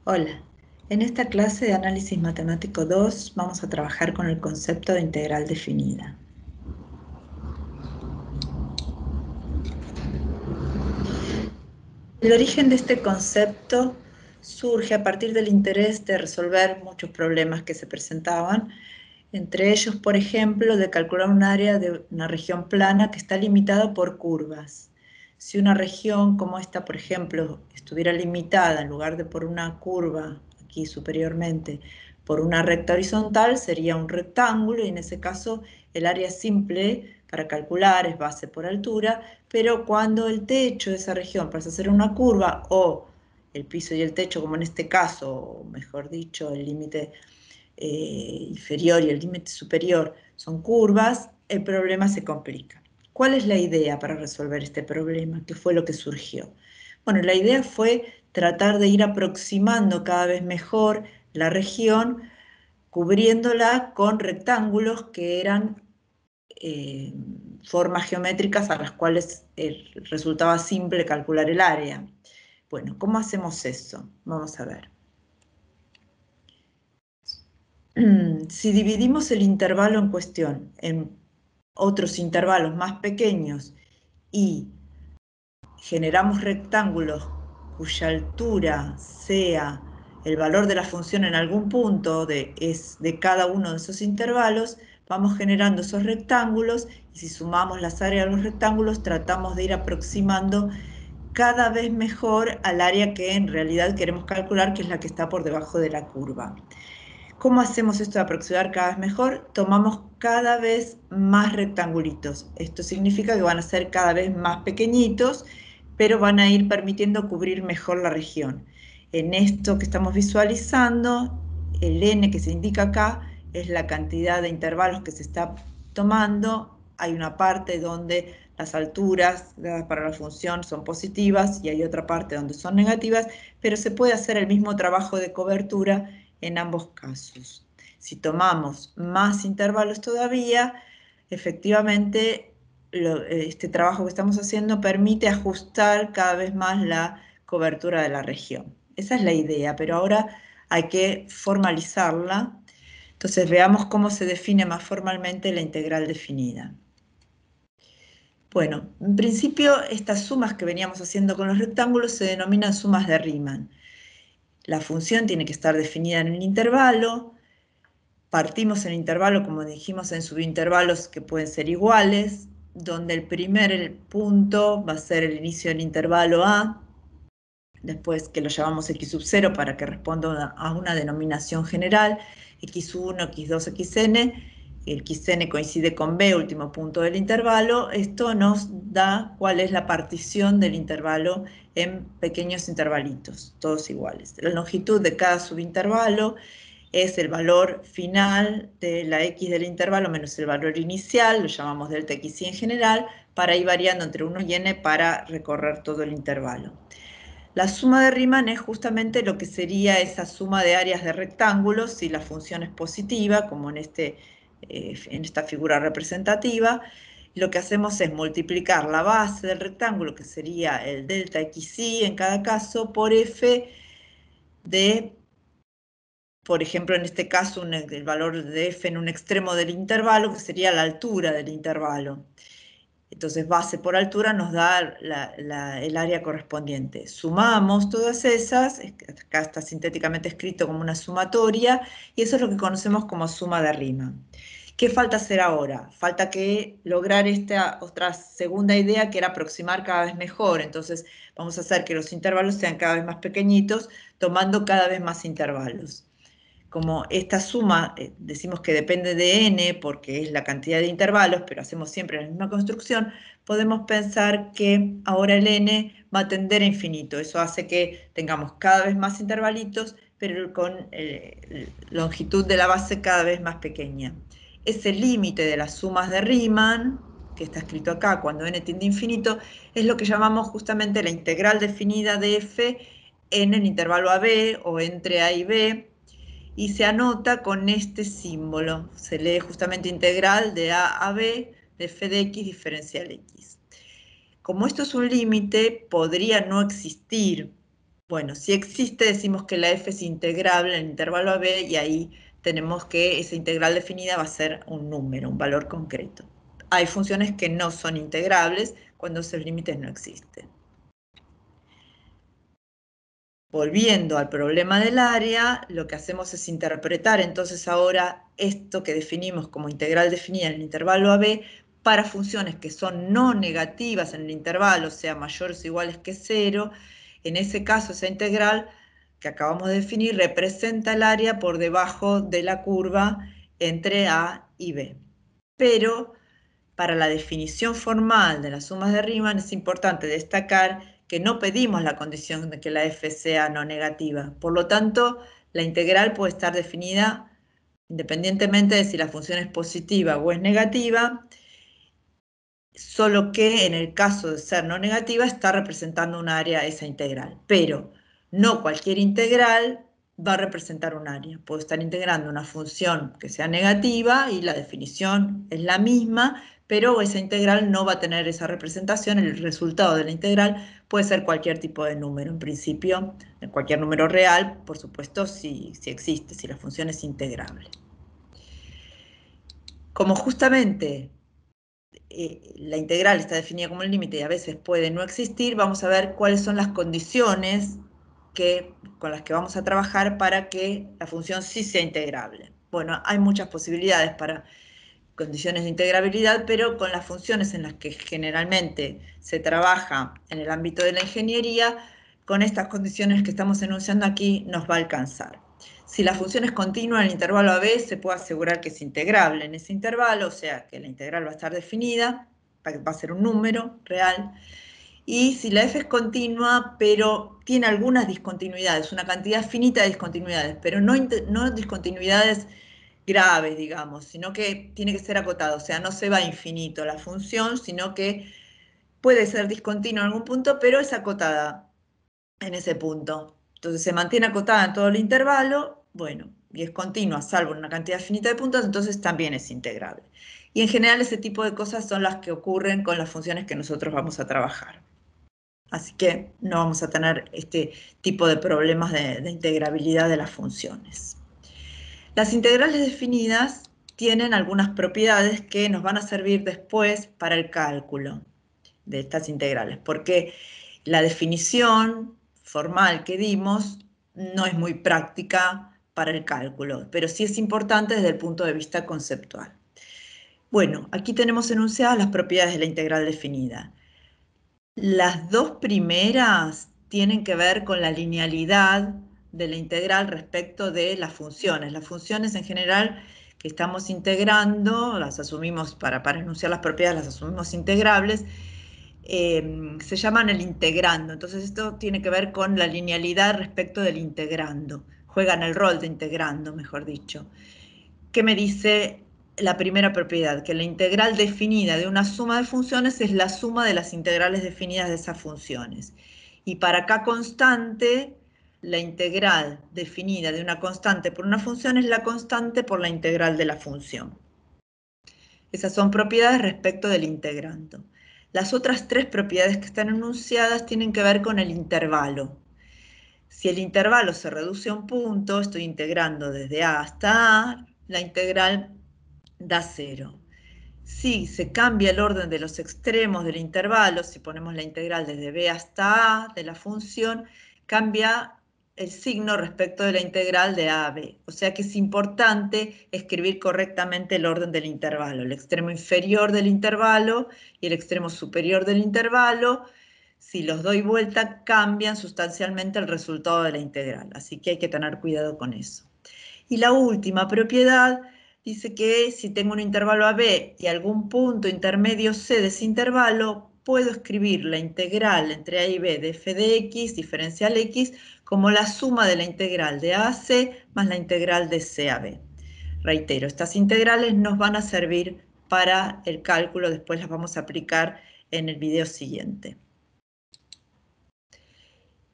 Hola, en esta clase de Análisis Matemático 2 vamos a trabajar con el concepto de integral definida. El origen de este concepto surge a partir del interés de resolver muchos problemas que se presentaban, entre ellos, por ejemplo, de calcular un área de una región plana que está limitada por curvas. Si una región como esta, por ejemplo, estuviera limitada en lugar de por una curva, aquí superiormente, por una recta horizontal, sería un rectángulo y en ese caso el área simple para calcular es base por altura, pero cuando el techo de esa región pasa a ser una curva o el piso y el techo, como en este caso, o mejor dicho, el límite inferior y el límite superior son curvas, el problema se complica. ¿Cuál es la idea para resolver este problema? ¿Qué fue lo que surgió? Bueno, la idea fue tratar de ir aproximando cada vez mejor la región, cubriéndola con rectángulos que eran eh, formas geométricas a las cuales resultaba simple calcular el área. Bueno, ¿cómo hacemos eso? Vamos a ver. Si dividimos el intervalo en cuestión en otros intervalos más pequeños y generamos rectángulos cuya altura sea el valor de la función en algún punto de cada uno de esos intervalos, vamos generando esos rectángulos y si sumamos las áreas de los rectángulos tratamos de ir aproximando cada vez mejor al área que en realidad queremos calcular, que es la que está por debajo de la curva. ¿Cómo hacemos esto de aproximar cada vez mejor? Tomamos cada vez más rectangulitos. Esto significa que van a ser cada vez más pequeñitos, pero van a ir permitiendo cubrir mejor la región. En esto que estamos visualizando, el n que se indica acá es la cantidad de intervalos que se está tomando. Hay una parte donde las alturas dadas para la función son positivas y hay otra parte donde son negativas, pero se puede hacer el mismo trabajo de cobertura en ambos casos. Si tomamos más intervalos todavía, efectivamente este trabajo que estamos haciendo permite ajustar cada vez más la cobertura de la región. Esa es la idea, pero ahora hay que formalizarla. Entonces veamos cómo se define más formalmente la integral definida. Bueno, en principio estas sumas que veníamos haciendo con los rectángulos se denominan sumas de Riemann. La función tiene que estar definida en el intervalo. Partimos en intervalo, como dijimos, en subintervalos que pueden ser iguales, donde el primer punto va a ser el inicio del intervalo A, después que lo llamamos x sub 0 para que responda a una denominación general, x1, x2, xn, el xn coincide con b, último punto del intervalo. Esto nos da cuál es la partición del intervalo en pequeños intervalitos, todos iguales. La longitud de cada subintervalo es el valor final de la x del intervalo menos el valor inicial, lo llamamos delta xy en general, para ir variando entre 1 y n para recorrer todo el intervalo. La suma de Riemann es justamente lo que sería esa suma de áreas de rectángulos si la función es positiva, como en esta figura representativa. Lo que hacemos es multiplicar la base del rectángulo, que sería el delta xy en cada caso, por f de, por ejemplo, en este caso, el valor de f en un extremo del intervalo, que sería la altura del intervalo. Entonces, base por altura nos da el área correspondiente. Sumamos todas esas, acá está sintéticamente escrito como una sumatoria, y eso es lo que conocemos como suma de Riemann. ¿Qué falta hacer ahora? Falta que lograr esta otra segunda idea, que era aproximar cada vez mejor. Entonces, vamos a hacer que los intervalos sean cada vez más pequeñitos, tomando cada vez más intervalos. Como esta suma decimos que depende de n porque es la cantidad de intervalos, pero hacemos siempre la misma construcción, podemos pensar que ahora el n va a tender a infinito. Eso hace que tengamos cada vez más intervalitos, pero con longitud de la base cada vez más pequeña. Ese límite de las sumas de Riemann, que está escrito acá, cuando n tiende a infinito, es lo que llamamos justamente la integral definida de f en el intervalo AB o entre A y B, y se anota con este símbolo. Se lee justamente integral de A a B de f de x diferencial x. Como esto es un límite, podría no existir Bueno, si existe, decimos que la f es integrable en el intervalo AB y ahí tenemos que esa integral definida va a ser un número, un valor concreto. Hay funciones que no son integrables cuando esos límites no existen. Volviendo al problema del área, lo que hacemos es interpretar entonces ahora esto que definimos como integral definida en el intervalo AB para funciones que son no negativas en el intervalo, sea mayores o iguales que 0. En ese caso, esa integral que acabamos de definir representa el área por debajo de la curva entre A y B. Pero para la definición formal de las sumas de Riemann es importante destacar que no pedimos la condición de que la f sea no negativa. Por lo tanto, la integral puede estar definida independientemente de si la función es positiva o es negativa, solo que en el caso de ser no negativa está representando un área esa integral. Pero no cualquier integral va a representar un área. Puedo estar integrando una función que sea negativa y la definición es la misma, pero esa integral no va a tener esa representación. El resultado de la integral puede ser cualquier tipo de número, en principio, cualquier número real, por supuesto, si existe, si la función es integrable. Como justamente la integral está definida como el límite y a veces puede no existir, vamos a ver cuáles son las condiciones con las que vamos a trabajar para que la función sí sea integrable. Bueno, hay muchas posibilidades para condiciones de integrabilidad, pero con las funciones en las que generalmente se trabaja en el ámbito de la ingeniería, con estas condiciones que estamos enunciando aquí nos va a alcanzar. Si la función es continua en el intervalo AB, se puede asegurar que es integrable en ese intervalo, o sea que la integral va a estar definida, va a ser un número real. Y si la f es continua, pero tiene algunas discontinuidades, una cantidad finita de discontinuidades, pero no discontinuidades graves, digamos, sino que tiene que ser acotado, o sea, no se va a infinito la función, sino que puede ser discontinua en algún punto, pero es acotada en ese punto. Entonces se mantiene acotada en todo el intervalo, bueno, y es continua, salvo una cantidad finita de puntos, entonces también es integrable. Y en general ese tipo de cosas son las que ocurren con las funciones que nosotros vamos a trabajar. Así que no vamos a tener este tipo de problemas de integrabilidad de las funciones. Las integrales definidas tienen algunas propiedades que nos van a servir después para el cálculo de estas integrales, porque la definición formal que dimos no es muy práctica para el cálculo, pero sí es importante desde el punto de vista conceptual. Bueno, aquí tenemos enunciadas las propiedades de la integral definida. Las dos primeras tienen que ver con la linealidad de la integral respecto de las funciones. Las funciones en general que estamos integrando, las asumimos para enunciar las propiedades, las asumimos integrables, se llaman el integrando. Entonces esto tiene que ver con la linealidad respecto del integrando. Juegan el rol de integrando, mejor dicho. ¿Qué me dice la primera propiedad? Que la integral definida de una suma de funciones es la suma de las integrales definidas de esas funciones. Y para K constante, la integral definida de una constante por una función es la constante por la integral de la función. Esas son propiedades respecto del integrando. Las otras tres propiedades que están enunciadas tienen que ver con el intervalo. Si el intervalo se reduce a un punto, estoy integrando desde A hasta A, la integral da 0. Si se cambia el orden de los extremos del intervalo, si ponemos la integral desde B hasta A de la función, cambia el signo respecto de la integral de A a B. O sea que es importante escribir correctamente el orden del intervalo. El extremo inferior del intervalo y el extremo superior del intervalo, si los doy vuelta, cambian sustancialmente el resultado de la integral. Así que hay que tener cuidado con eso. Y la última propiedad dice que si tengo un intervalo AB y algún punto intermedio C de ese intervalo, puedo escribir la integral entre A y B de f de x, diferencial x, como la suma de la integral de A a C más la integral de C a B. Reitero, estas integrales nos van a servir para el cálculo, después las vamos a aplicar en el video siguiente.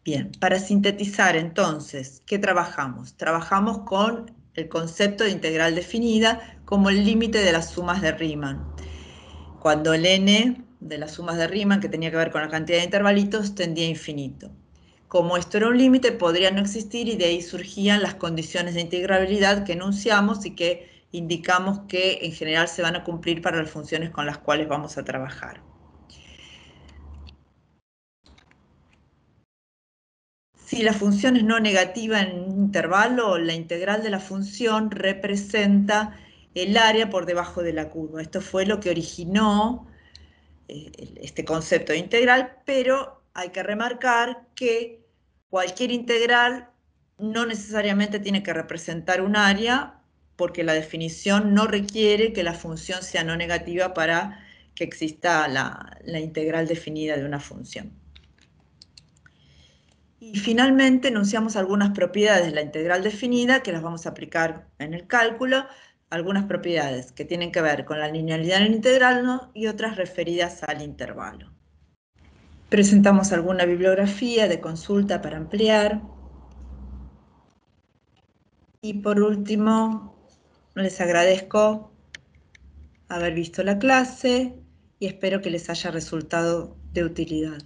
Bien, para sintetizar entonces, ¿qué trabajamos? Trabajamos con el concepto de integral definida como el límite de las sumas de Riemann. Cuando el n de las sumas de Riemann, que tenía que ver con la cantidad de intervalitos, tendía a infinito. como esto era un límite, podría no existir y de ahí surgían las condiciones de integrabilidad que enunciamos y que indicamos que en general se van a cumplir para las funciones con las cuales vamos a trabajar. Si la función es no negativa en un intervalo, la integral de la función representa el área por debajo de la curva. Esto fue lo que originó este concepto de integral, pero hay que remarcar que cualquier integral no necesariamente tiene que representar un área, porque la definición no requiere que la función sea no negativa para que exista la integral definida de una función. Y finalmente enunciamos algunas propiedades de la integral definida que las vamos a aplicar en el cálculo, algunas propiedades que tienen que ver con la linealidad en el integral, ¿no? Y otras referidas al intervalo. Presentamos alguna bibliografía de consulta para ampliar. Y por último, les agradezco haber visto la clase y espero que les haya resultado de utilidad.